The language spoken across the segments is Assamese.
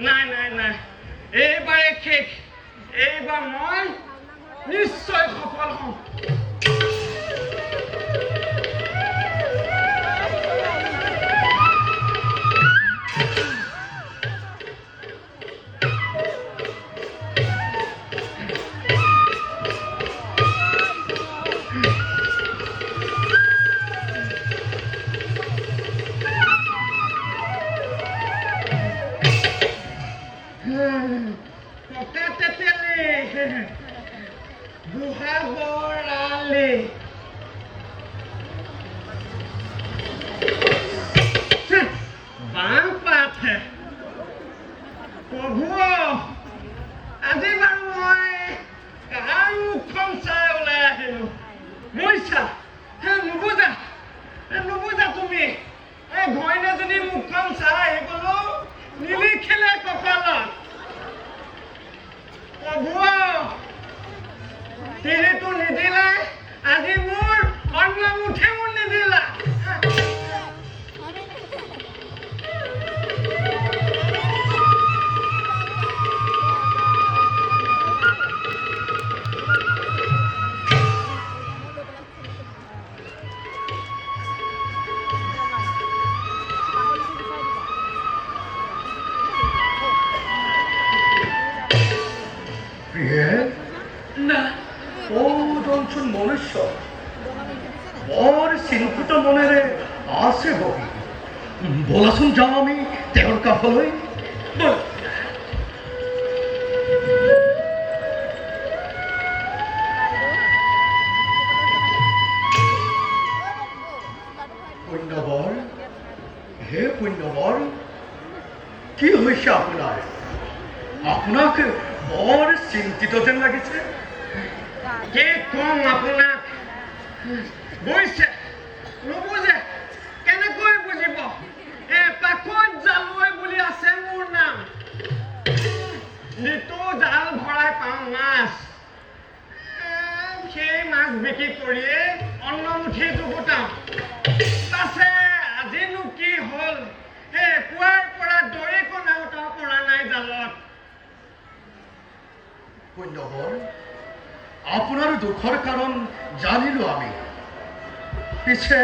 নাই নাই নাই, এইবাৰে শেষ। এইবাৰ মই নিশ্চয় সফল হম। মনুষ্য বৰ চিন্তিত মনেৰে আছে বহি। বলাচোন যাওঁ আমি তেওঁৰ কাষলৈ। পুণ্যবৰ, হে পুণ্যবৰ, কি হৈছে আপোনাৰ? আপোনাক বৰ চিন্তিত যেন লাগিছে। কি কম আপোনাক? বুজিছে নুবুজে, কেনেকৈ বুজিব? পাকত জালুৱাই বুলি আছে মোৰ নাম। যিটো জাল ভৰাই পাওঁ মাছ, সেই মাছ বিক্ৰী কৰিয়ে অন্নমুঠি যুগুতাওঁ। পাছে আজিনো কি হ'ল? পুৱাৰ পৰা দৰিকণাও পৰা নাই জালত। পুণ্যবৰ, আপোনাৰ দুখৰ কাৰণ জানিলো আমি। পিছে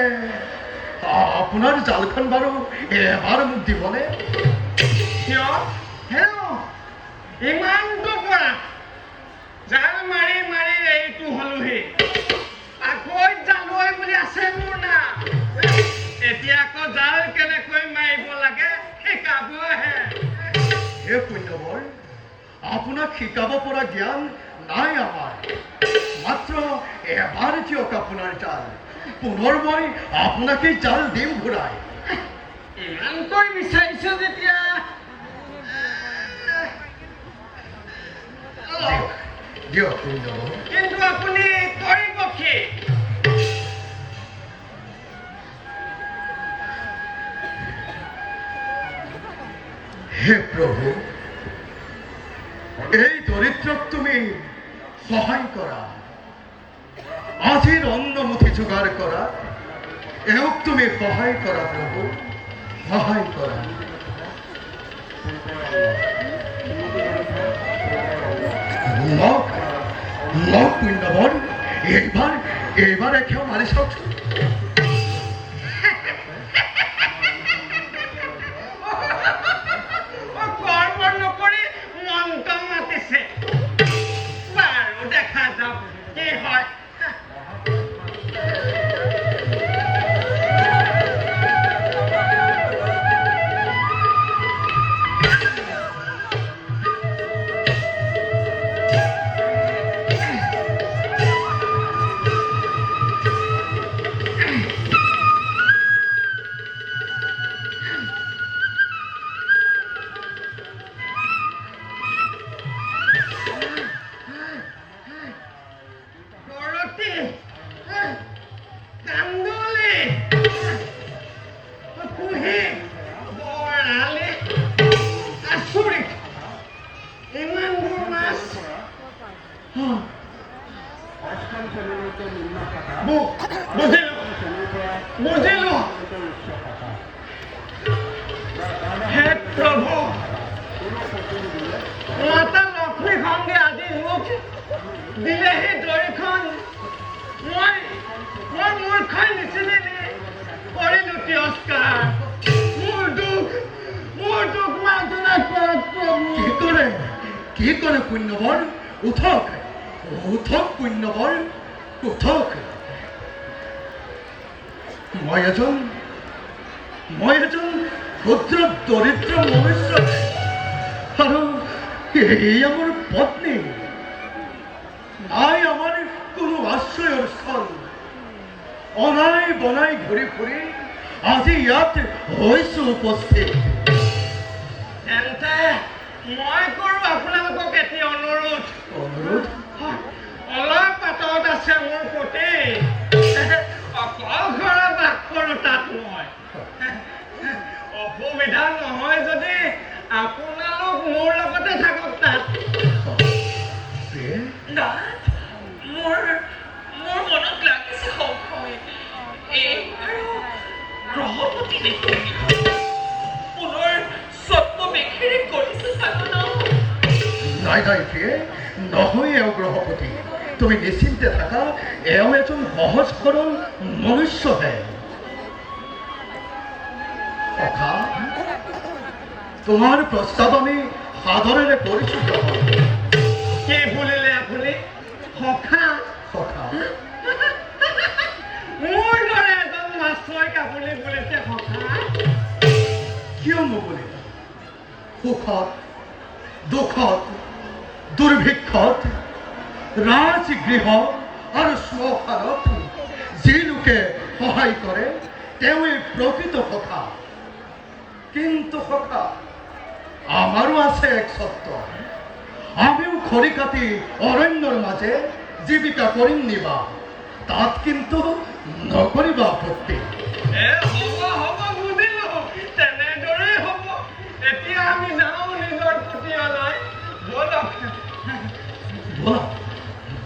আপোনাৰ জালখন বাৰু এবাৰ মোক দিবনে? কিয়? ইমানটো পৰা জাল মাৰি মাৰি এইটো হলোহি। আকৌ জালুৱাই বুলি আছে মোৰ নাম। এতিয়া আকৌ জাল কেনেকৈ মাৰিব লাগে শিকাবহে। হে পুণ্যবৰ, আপোনাক শিকাব পৰা জ্ঞান নাই আমাৰ। মাত্ৰ এবাৰ দিয়ক আপোনাৰ জাল, পুনৰ মই আপোনাকেই জাল দিম ঘূৰাই। ইমানকৈ বিচাৰিছো যেতিয়া দিয়ক পুণ্যবৰ। কিন্তু আপুনি কৰিব কি? হে প্ৰভু, এই দৰিদ্ৰক তুমি সহায় কৰা। আজিৰ অন্নমুঠি যোগাৰ কৰা, এওঁক তুমি সহায় কৰা প্ৰভু, সহায় কৰা। লওক পুণ্যবৰ, এইবাৰ এখেও মাৰি চাওকচোন। কি কৰে পুণ্যবৰ? উঠক উঠক পুণ্যবৰ, উঠক। মই এজন ক্ষুদ্ৰ দৰিদ্ৰ মনুষ্য, আৰু এই আমাৰ পত্নী। নাই আমাৰ কোনো আশ্ৰয়ৰ স্থল। অনাই বনাই ঘূৰি ফুৰি আজি ইয়াত হৈছো উপস্থিত। তেন্তে মই কৰোঁ আপোনালোকক এটি অনুৰোধ। অনুৰোধ? অলপ পাতত আছে মোৰ পতি, অকল ঘৰে বাস কৰোঁ তাত মই। অসুবিধা নহয় যদি আপোনালোক মোৰ লগতে থাকক তাত। মোৰ মনত লাগিছে সংশয়। এই আৰু গ্ৰহপতি দেখোন পুনৰ ছদ্মবেশেৰে কৰিছে চালনা। নাই নাই প্ৰিয়ে, নহয় এওঁ গ্ৰহপতি। তুমি নিশ্চিন্তে থাকা, এওঁ এজন সহজ সৰল মনুষ্যহে। সখা, তোমাৰ প্ৰস্তাৱ আমি সাদৰেৰে কৰিছো গ্ৰহণ। কি বুলিলে আপুনি? সখা? সখা, মোৰ দৰে এজন মাষ্টৰক আপুনি বুলিছে সখা? কিয় নবলিব? সুখত, দুখত, দুৰ্ভিক্ষত, ৰাজগৃহ আৰু শ্মশানত যি লোকে সহায় কৰে তেওঁৱেই প্ৰকৃত সখা। কিন্তু সখা, আমাৰো আছে এক চৰ্ত। আমিও খৰি কাটি অৰণ্যৰ মাজে জীৱিকা কৰিম নিবা, তাত কিন্তু নকৰিবা আপত্তি। হ'ব বুজিলো, তেনেদৰেই হ'ব। এতিয়া আমি যাওঁ নিজৰ পতিয়লৈ। ব'লক। বলা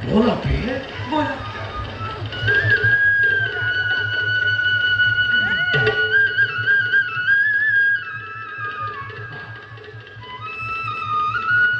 বলা প্ৰিয়ে, ব'লক